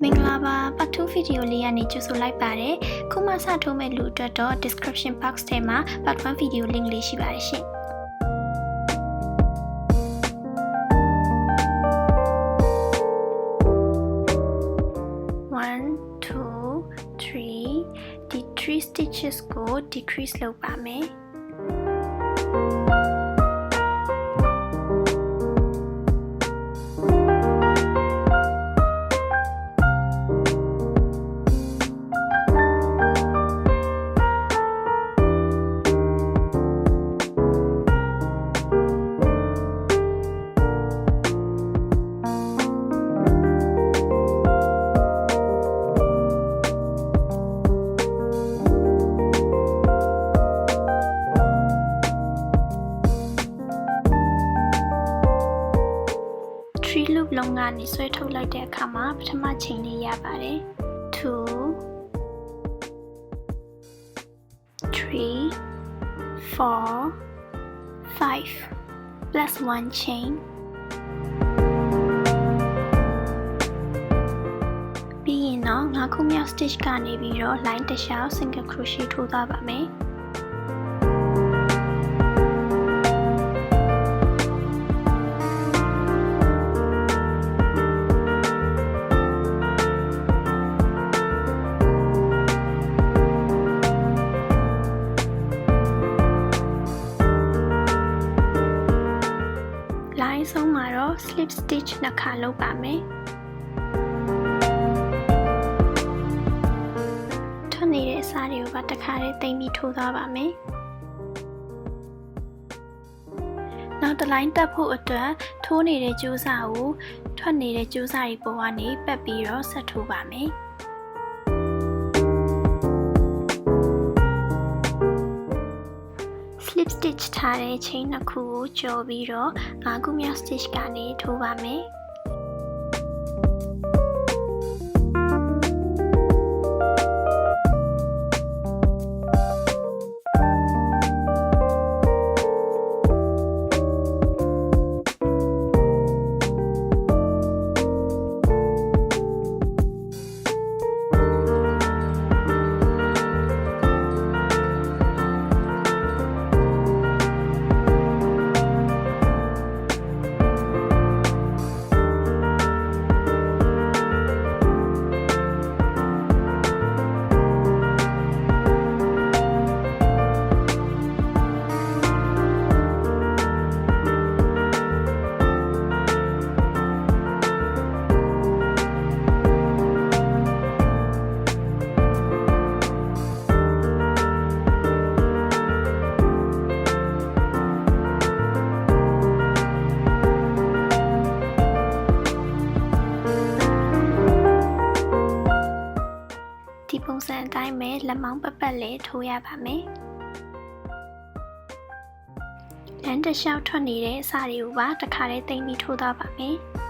မင်္ဂလာပါပတ်2ဗီဒီယိုလေးကနေကြိုဆိုလိုက်ပါတယ်ခုမှစထိုးမဲ့လူအတွက်တော့ description box ထဲမှာ part 1 ဗီဒီယို link လေးရှိပါတယ်ရှင့်1 2 3 ဒီ3 stitches ကို decrease လုပ်ပါမယ်loop လုံးကနေဆွဲထုတ်လိုက်တဲ့အခါမှာပထမချိန်လေးရပါတယ်2 3 4 5 plus 1 chain ပြီးရင်တော့9ခုမြောက် stitch ကနေပြီးတော့ line တစ်လျှောက် single crochet ထိုးသွားပါမယ်ဆုံးမှာတော့ slip stitch နှစ်ခါလုပ်ပါမယ်ထွက်နေတဲ့အစားတွေကိုပါတစ်ခါတည်းသိမ်းပြီးထိုးသွားပါမယ်နောက်တစ်လိုင်းတက်ဖို့အတွက်ထိုးနေတဲ့ကြိုးစားကိုထွက်နေတဲ့ကြိုးစားတွေပေါ်ကနေပတ်ပြီးတော့ဆက်ထိုးပါမယ်slip stitch ထားတဲ့ chain နှစ်ခုကိုကျော်ပြီးတော့9ခုမြောက် stitch ကနေထိုးပါမယ်ဒီပုံစံအတိုင်းပဲလက်မောင်းပတ်လေးထိုးရပါမယ်။လမ်းတစ်လျှောက်ထွက်နေတဲ့အစာတွေကိုပါတစ်ခါတည်းသိမ်းပြီးထိုးသွားပါမယ်။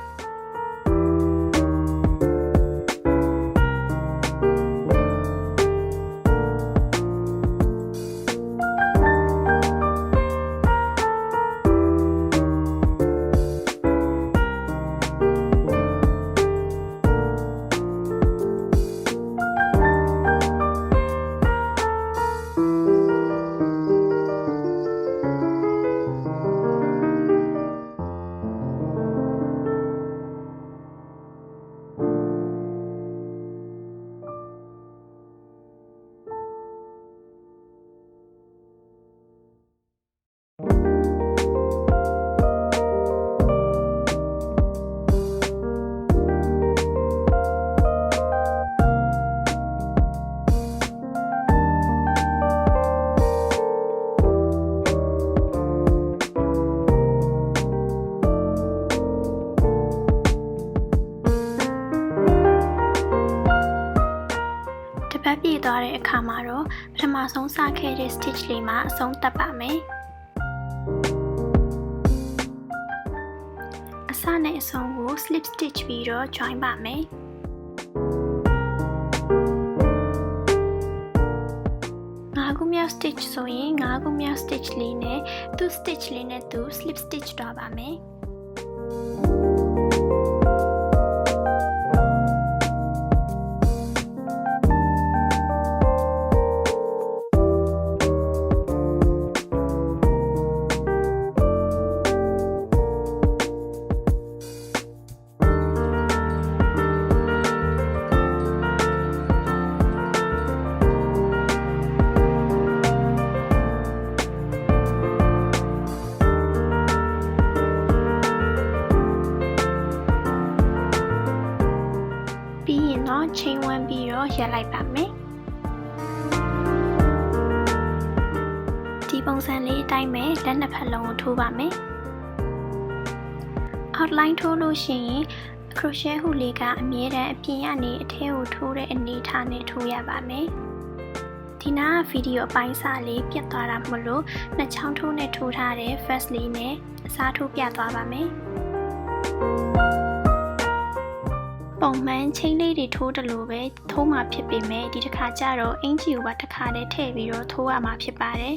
ပတ်ပြည့်သွားတဲ့အခါမှာတော့ပထမဆုံးစခဲ့တဲ့ stitch လေးမှာအဆုံးသတ်ပါမယ်အစနဲ့အဆုံးကို slip stitch ပြီးတော့ join ပါမယ်9ခုမြောက် stitch ဆိုရင်9ခုမြောက် stitch လေးနဲ့သူ stitch လေးနဲ့သူ slip stitch သွားပါမယ် ရက်လိုက်ပါမယ်ဒီပုံစံလေးအတိုင်းပဲလက်နှစ်ဖက်လုံးကိုထိုးပါမယ် outline ထိုးလို့ရှိရင် crochet ဟူလေးကအမြဲတမ်းအပြင်ကနေအထဲကိုထိုးတဲ့အနေအထားနဲ့ထိုးရပါမယ်ဒီနားဗီဒီယိုအပိုင်းစာလေးပြတ်သွားတာမလို့နှစ်ချောင်းထိုးနဲ့ထိုးထားတဲ့ first လေးနဲ့အစားထိုးပြသွားပါမယ်ပုံမှန်ချိန်လေးတွေထိုးတယ်လို့ပဲထိုးမှာဖြစ်ပေမဲ့ဒီတစ်ခါကျတော့အင်ဂျီကိုပါတစ်ခါတည်းထည့်ပြီးတော့ထိုးရမှာဖြစ်ပါတယ်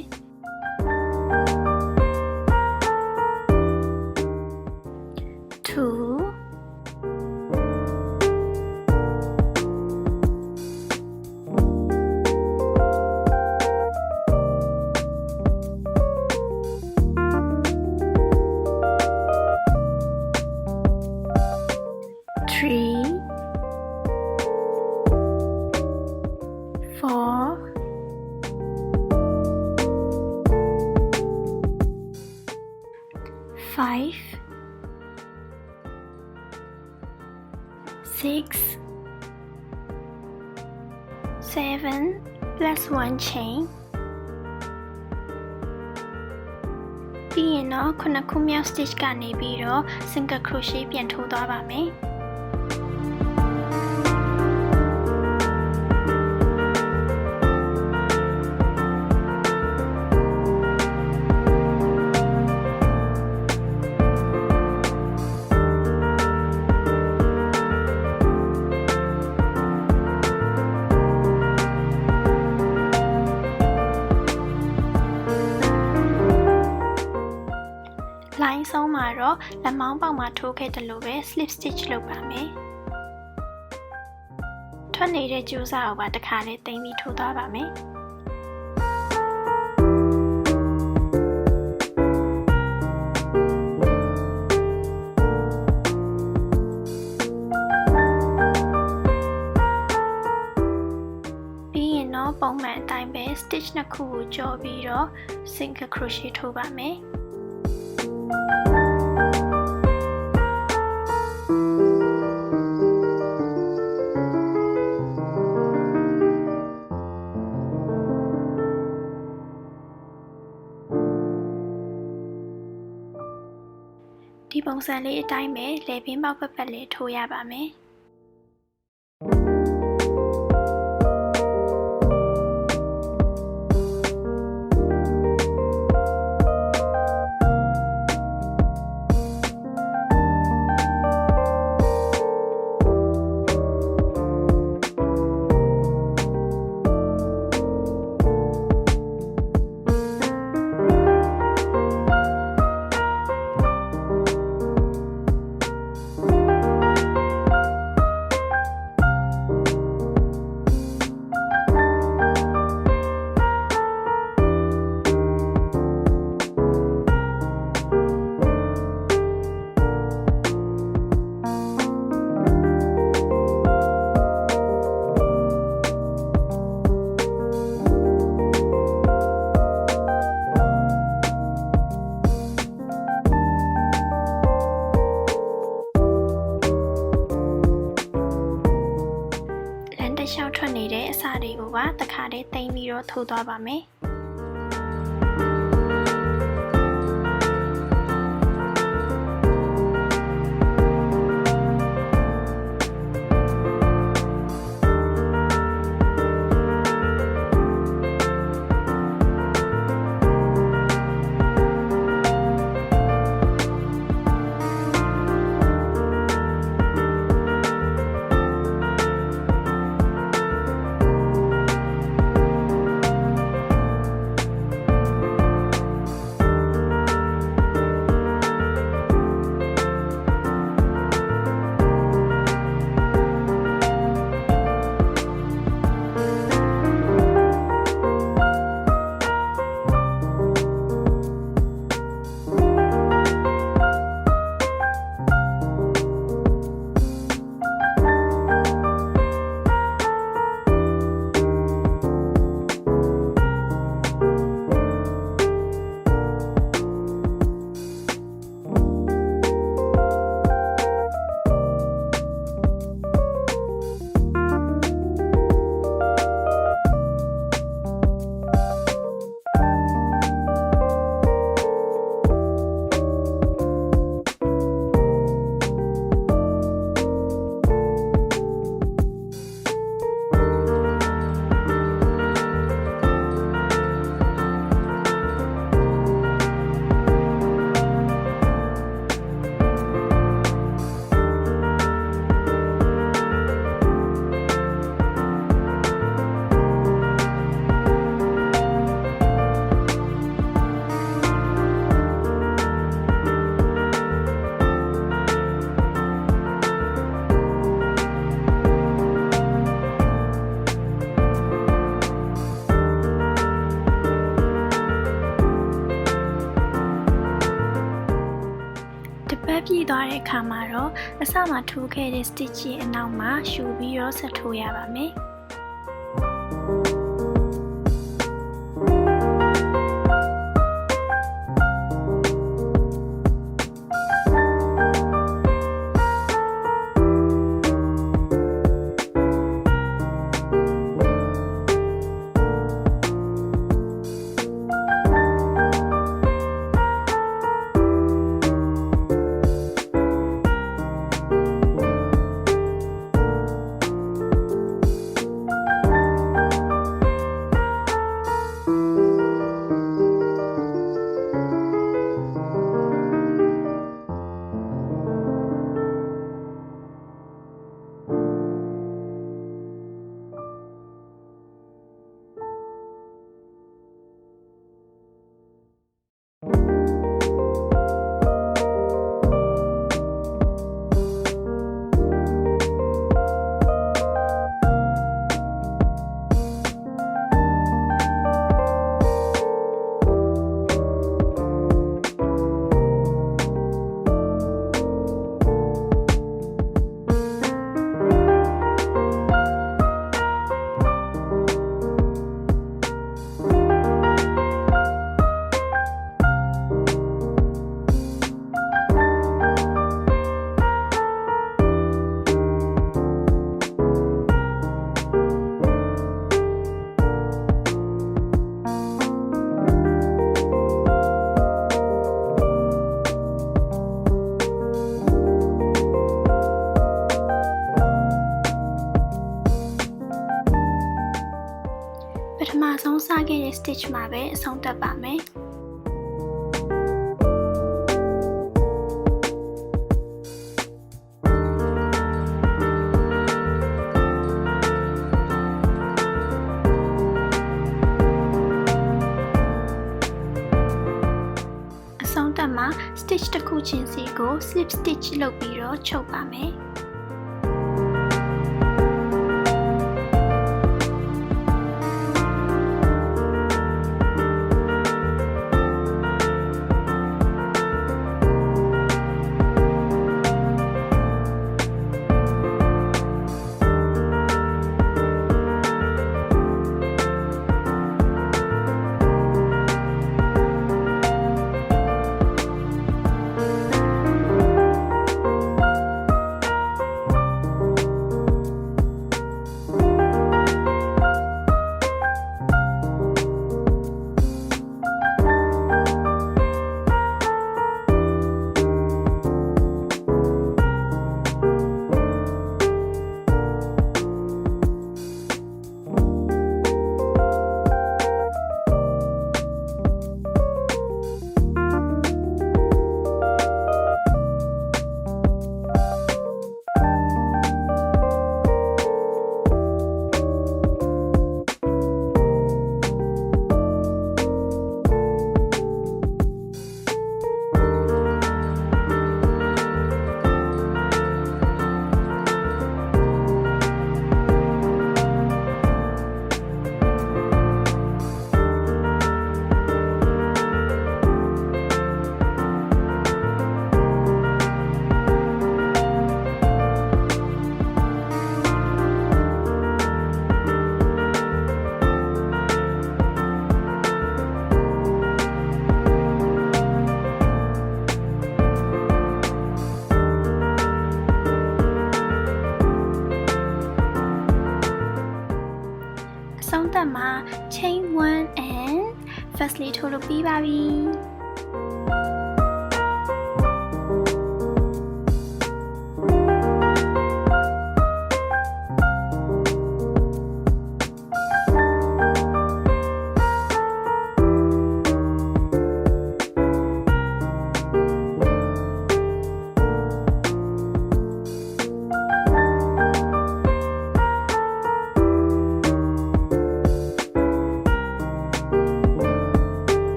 5 6 7 plus 1 chain ပြီးရင်တော့ခုနှစ်ခုမြောက် stitch ကနေပြီးတော့ single crochet ပြန်ထိုးသွားပါမယ်လိုင်းဆုံးမှာတော့လက်မောင်းပေါက်မှာထိုးခဲ့တယ်လို့ပဲ slip stitch လုပ်ပါမယ်ထွက်နေတဲ့ကြိုးစားကိုပါတစ်ခါလေးတင်ပြီးထိုးသွားပါမယ်ပြီးရင်တော့ပုံမှန်အတိုင်းပဲ stitch နှစ်ခုကိုကြော်ပြီးတော့ single crochet ထိုးပါမယ်ဒီပုံစံလေးအတိုင်းပဲလည်ပင်းပေါက်ပတ်လေးထိုးရပါမယ်ရှောက်ထွက်နေတဲ့အစာတွေကိုပါတစ်ခါတည်းတင်ပြီးတော့ထိုးသွားပါမယ် ပတ်ပြည့်သွားတဲ့အခါမှာတော့အစမှာထိုးခဲ့တဲ့ stitch ရဲ့အနောက်မှာရှူပြီးတော့ဆက်ထိုးရပါမယ်ပထမဆုံးစခဲ့တဲ့ stitch မှာပဲအဆုံးသတ်ပါမယ်အဆုံးသတ်မှာ stitch တစ်ခုချင်းစီကို slip stitch လုပ်ပြီးတော့ချုပ်ပါမယ်ဆုံးသက်မှာ chain 1 and firstly ထိုးလို့ပြီးပါပြီ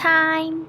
time